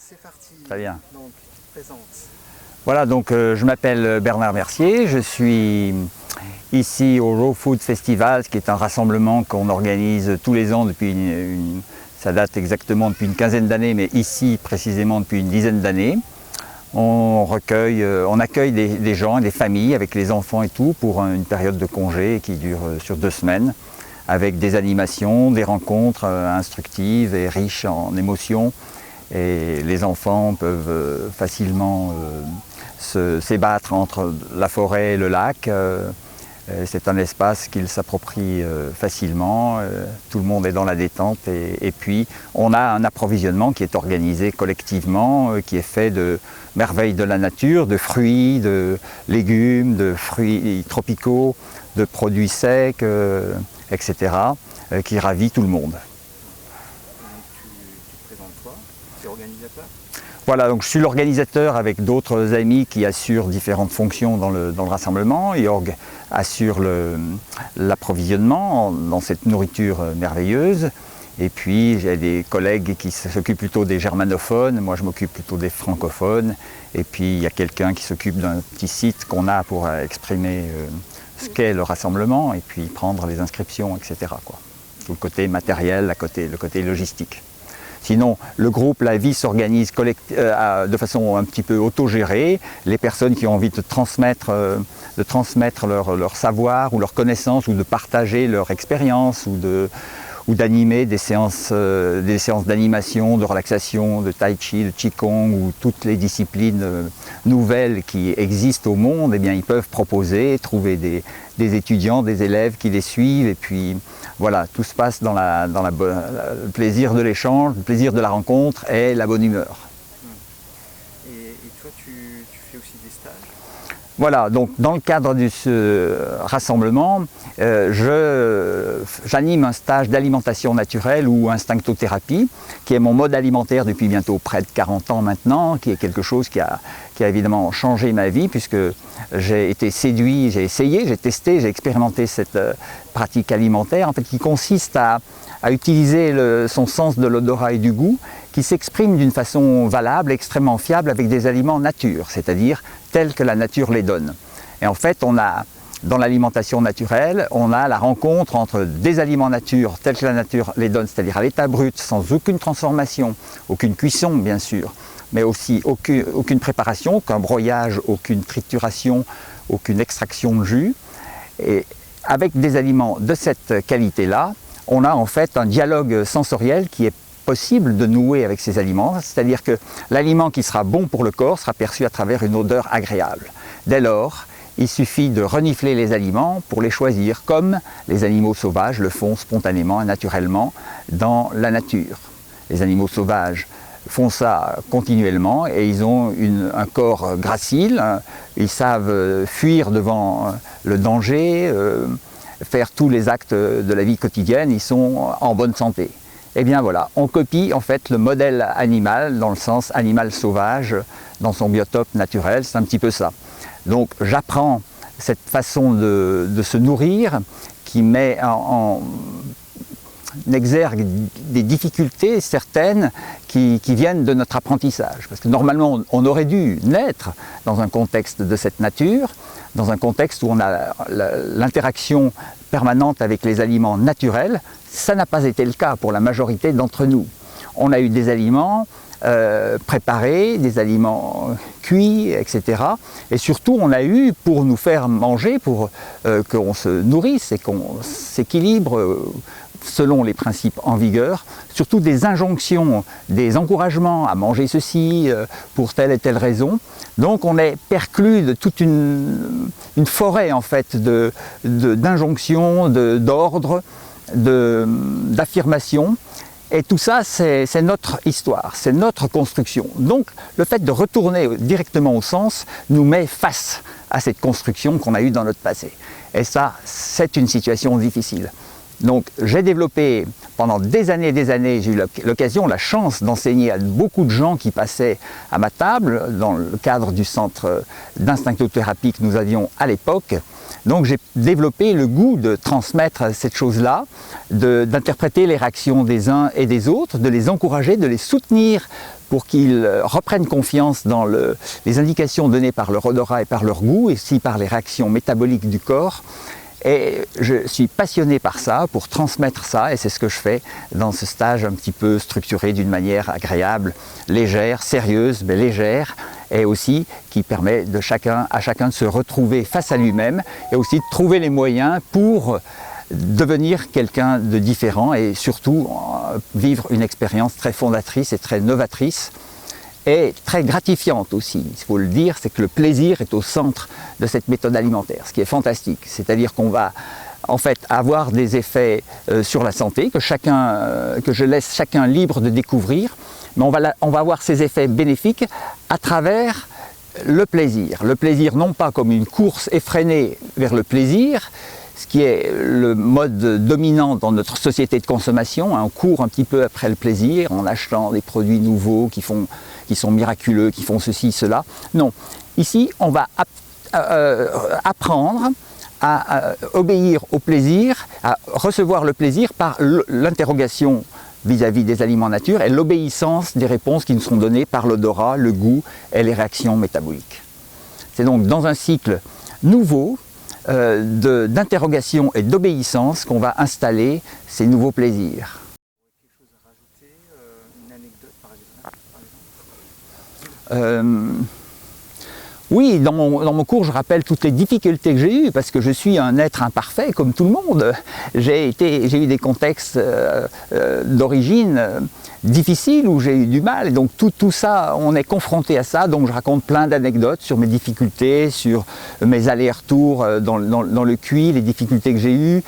c'est parti. Très bien. Donc, tu te présentes. Voilà, donc je m'appelle Bernard Mercier, je suis ici au Raw Food Festival, qui est un rassemblement qu'on organise tous les ans depuis ça date exactement depuis une quinzaine d'années, mais ici précisément depuis une dizaine d'années. On accueille des gens, des familles avec les enfants et tout pour une période de congé qui dure sur 2 semaines, avec des animations, des rencontres instructives et riches en émotions. Et les enfants peuvent facilement s'ébattre entre la forêt et le lac. C'est un espace qu'ils s'approprient facilement. Tout le monde est dans la détente et puis on a un approvisionnement qui est organisé collectivement, qui est fait de merveilles de la nature, de fruits, de légumes, de fruits tropicaux, de produits secs, etc., qui ravit tout le monde. Tu te présentes toi, tu es organisateur? Voilà, donc je suis l'organisateur avec d'autres amis qui assurent différentes fonctions dans le rassemblement et assurent l'approvisionnement dans cette nourriture merveilleuse. Et puis j'ai des collègues qui s'occupent plutôt des germanophones, moi je m'occupe plutôt des francophones. Et puis il y a quelqu'un qui s'occupe d'un petit site qu'on a pour exprimer ce qu'est le rassemblement et puis prendre les inscriptions, etc., quoi. Tout le côté matériel, le côté logistique. Sinon, le groupe, la vie s'organise de façon un petit peu autogérée. Les personnes qui ont envie de transmettre leur savoir ou leur connaissance ou de partager leur expérience ou d'animer des séances d'animation, de relaxation, de tai chi, de qigong ou toutes les disciplines nouvelles qui existent au monde, eh bien, ils peuvent proposer, trouver des étudiants, des élèves qui les suivent et puis voilà, tout se passe dans le plaisir de l'échange, le plaisir de la rencontre et la bonne humeur. Et toi, tu fais aussi des stages? Voilà, donc dans le cadre de ce rassemblement, j'anime un stage d'alimentation naturelle ou instinctothérapie, qui est mon mode alimentaire depuis bientôt près de 40 ans maintenant, qui est quelque chose qui a évidemment changé ma vie, puisque j'ai été séduit, j'ai essayé, j'ai testé, j'ai expérimenté cette pratique alimentaire, en fait, qui consiste à utiliser son sens de l'odorat et du goût, qui s'exprime d'une façon valable, extrêmement fiable avec des aliments nature, c'est-à-dire tels que la nature les donne. Et en fait, dans l'alimentation naturelle, on a la rencontre entre des aliments nature tels que la nature les donne, c'est-à-dire à l'état brut, sans aucune transformation, aucune cuisson bien sûr, mais aussi aucune préparation, aucun broyage, aucune trituration, aucune extraction de jus. Et avec des aliments de cette qualité-là, on a en fait un dialogue sensoriel qui est possible de nouer avec ces aliments, c'est-à-dire que l'aliment qui sera bon pour le corps sera perçu à travers une odeur agréable. Dès lors, il suffit de renifler les aliments pour les choisir, comme les animaux sauvages le font spontanément et naturellement dans la nature. Les animaux sauvages font ça continuellement et ils ont un corps gracile, ils savent fuir devant le danger, faire tous les actes de la vie quotidienne, ils sont en bonne santé. Eh bien voilà, on copie en fait le modèle animal, dans le sens animal sauvage, dans son biotope naturel, c'est un petit peu ça. Donc j'apprends cette façon de se nourrir qui met en exergue des difficultés certaines qui viennent de notre apprentissage. Parce que normalement, on aurait dû naître dans un contexte de cette nature, dans un contexte où on a l'interaction permanente avec les aliments naturels. Ça n'a pas été le cas pour la majorité d'entre nous. On a eu des aliments préparés, des aliments cuits, etc. Et surtout, on a eu, pour nous faire manger, pour qu'on se nourrisse et qu'on s'équilibre selon les principes en vigueur, surtout des injonctions, des encouragements à manger ceci pour telle et telle raison. Donc on est perclus de toute une forêt en fait d'injonctions, d'ordres, d'affirmations. Et tout ça, c'est notre histoire, c'est notre construction. Donc le fait de retourner directement au sens nous met face à cette construction qu'on a eue dans notre passé. Et ça, c'est une situation difficile. Donc j'ai développé pendant des années, j'ai eu l'occasion, la chance d'enseigner à beaucoup de gens qui passaient à ma table dans le cadre du centre d'instinctothérapie que nous avions à l'époque. Donc j'ai développé le goût de transmettre cette chose-là, d'interpréter les réactions des uns et des autres, de les encourager, de les soutenir pour qu'ils reprennent confiance dans les indications données par leur odorat et par leur goût, et aussi par les réactions métaboliques du corps. Et je suis passionné par ça, pour transmettre ça, et c'est ce que je fais dans ce stage un petit peu structuré d'une manière agréable, légère, sérieuse, mais légère, et aussi qui permet à chacun de se retrouver face à lui-même, et aussi de trouver les moyens pour devenir quelqu'un de différent, et surtout vivre une expérience très fondatrice et très novatrice, et très gratifiante aussi. Il faut le dire, c'est que le plaisir est au centre de cette méthode alimentaire, ce qui est fantastique. C'est-à-dire qu'on va en fait avoir des effets sur la santé, que je laisse chacun libre de découvrir, mais on va avoir ces effets bénéfiques à travers le plaisir. Le plaisir non pas comme une course effrénée vers le plaisir, ce qui est le mode dominant dans notre société de consommation. On court un petit peu après le plaisir en achetant des produits nouveaux qui sont miraculeux, qui font ceci, cela. Non, ici on va apprendre à obéir au plaisir, à recevoir le plaisir par l'interrogation vis-à-vis des aliments nature et l'obéissance des réponses qui nous sont données par l'odorat, le goût et les réactions métaboliques. C'est donc dans un cycle nouveau d'interrogation et d'obéissance qu'on va installer ces nouveaux plaisirs. Quelque chose à rajouter, une anecdote par exemple. Oui, dans mon cours, je rappelle toutes les difficultés que j'ai eues, parce que je suis un être imparfait, comme tout le monde. J'ai eu des contextes d'origine difficiles, où j'ai eu du mal, et donc tout ça, on est confronté à ça, donc je raconte plein d'anecdotes sur mes difficultés, sur mes allers-retours dans le QI, les difficultés que j'ai eues,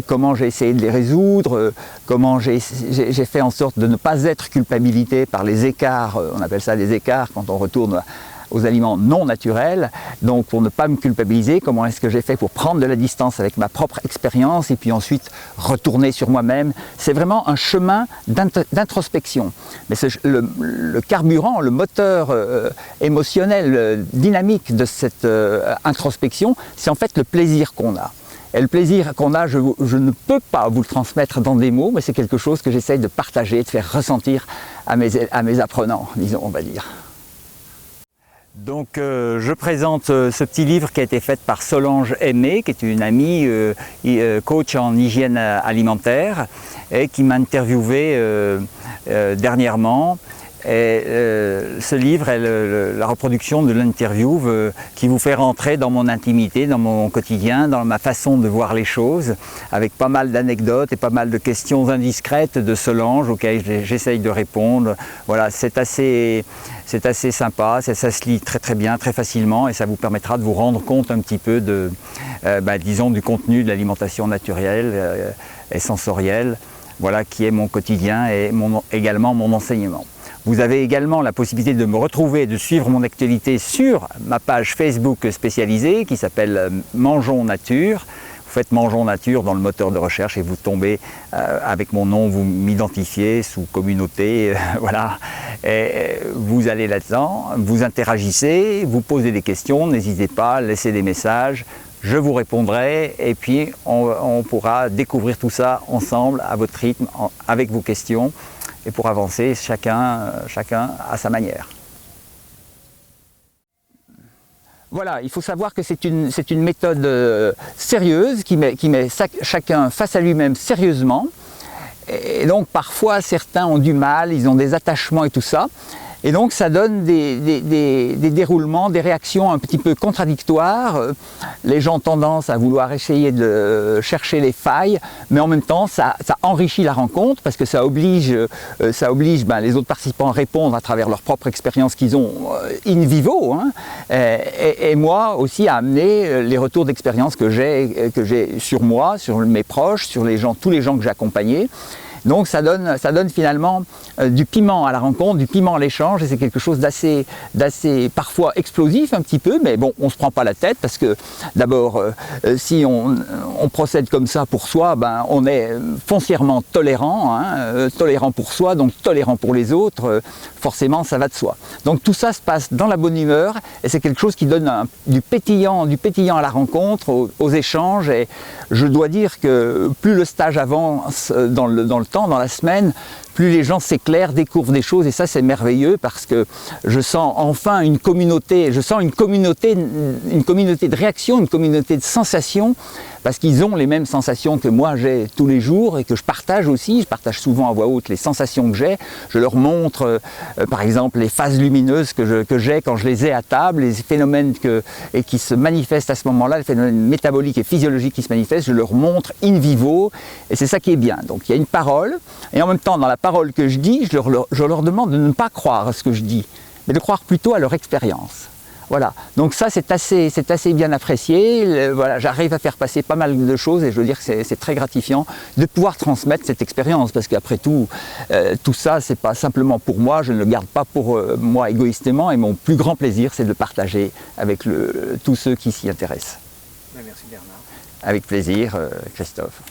comment j'ai essayé de les résoudre, comment j'ai fait en sorte de ne pas être culpabilité par les écarts, on appelle ça des écarts quand on retourne aux aliments non naturels, donc pour ne pas me culpabiliser, comment est-ce que j'ai fait pour prendre de la distance avec ma propre expérience et puis ensuite retourner sur moi-même. C'est vraiment un chemin d'introspection. Mais le carburant, le moteur émotionnel, dynamique de cette introspection, c'est en fait le plaisir qu'on a. Et le plaisir qu'on a, je ne peux pas vous le transmettre dans des mots, mais c'est quelque chose que j'essaye de partager, de faire ressentir à mes apprenants, disons, on va dire. Donc je présente ce petit livre qui a été fait par Solange Aimé, qui est une amie coach en hygiène alimentaire et qui m'a interviewé dernièrement. Et ce livre est la reproduction de l'interview qui vous fait rentrer dans mon intimité, dans mon quotidien, dans ma façon de voir les choses, avec pas mal d'anecdotes et pas mal de questions indiscrètes de Solange auxquelles j'essaye de répondre. Voilà, c'est assez sympa, ça se lit très très bien, très facilement, et ça vous permettra de vous rendre compte un petit peu disons, du contenu de l'alimentation naturelle et sensorielle, voilà, qui est mon quotidien et également mon enseignement. Vous avez également la possibilité de me retrouver, de suivre mon actualité sur ma page Facebook spécialisée qui s'appelle Mangeons Nature. Vous faites Mangeons Nature dans le moteur de recherche et vous tombez avec mon nom, vous m'identifiez sous communauté, voilà. Et vous allez là-dedans, vous interagissez, vous posez des questions, n'hésitez pas, laissez des messages. Je vous répondrai et puis on pourra découvrir tout ça ensemble, à votre rythme, avec vos questions, et pour avancer chacun à sa manière. Voilà, il faut savoir que c'est une méthode sérieuse qui met chacun face à lui-même sérieusement. Et donc parfois certains ont du mal, ils ont des attachements et tout ça. Et donc ça donne des déroulements, des réactions un petit peu contradictoires. Les gens ont tendance à vouloir essayer de chercher les failles, mais en même temps ça enrichit la rencontre parce que ça oblige les autres participants à répondre à travers leur propre expérience qu'ils ont in vivo, hein, et moi aussi à amener les retours d'expérience que j'ai sur moi, sur mes proches, sur tous les gens que j'ai accompagnés. Donc ça donne finalement du piment à la rencontre, du piment à l'échange, et c'est quelque chose d'assez parfois explosif un petit peu, mais bon, on ne se prend pas la tête parce que d'abord, si on procède comme ça pour soi, ben, on est foncièrement tolérant, hein, tolérant pour soi, donc tolérant pour les autres, forcément ça va de soi. Donc tout ça se passe dans la bonne humeur et c'est quelque chose qui donne du pétillant à la rencontre, aux échanges, et je dois dire que plus le stage avance dans le temps dans la semaine, plus les gens s'éclairent, découvrent des choses, et ça c'est merveilleux parce que je sens enfin une communauté, une communauté de réaction, une communauté de sensations, parce qu'ils ont les mêmes sensations que moi j'ai tous les jours et que je partage aussi. Je partage souvent à voix haute les sensations que j'ai. Je leur montre par exemple les phases lumineuses que j'ai quand je les ai à table, les phénomènes qui se manifestent à ce moment-là, les phénomènes métaboliques et physiologiques qui se manifestent, je leur montre in vivo, et c'est ça qui est bien. Donc il y a une parole, et en même temps dans la parole que je dis, je leur demande de ne pas croire à ce que je dis, mais de croire plutôt à leur expérience. Voilà, donc ça c'est assez bien apprécié. Voilà, j'arrive à faire passer pas mal de choses et je veux dire que c'est très gratifiant de pouvoir transmettre cette expérience, parce qu'après tout, tout ça c'est pas simplement pour moi, je ne le garde pas pour moi égoïstement, et mon plus grand plaisir c'est de le partager avec tous ceux qui s'y intéressent. Merci Bernard. Avec plaisir, Christophe.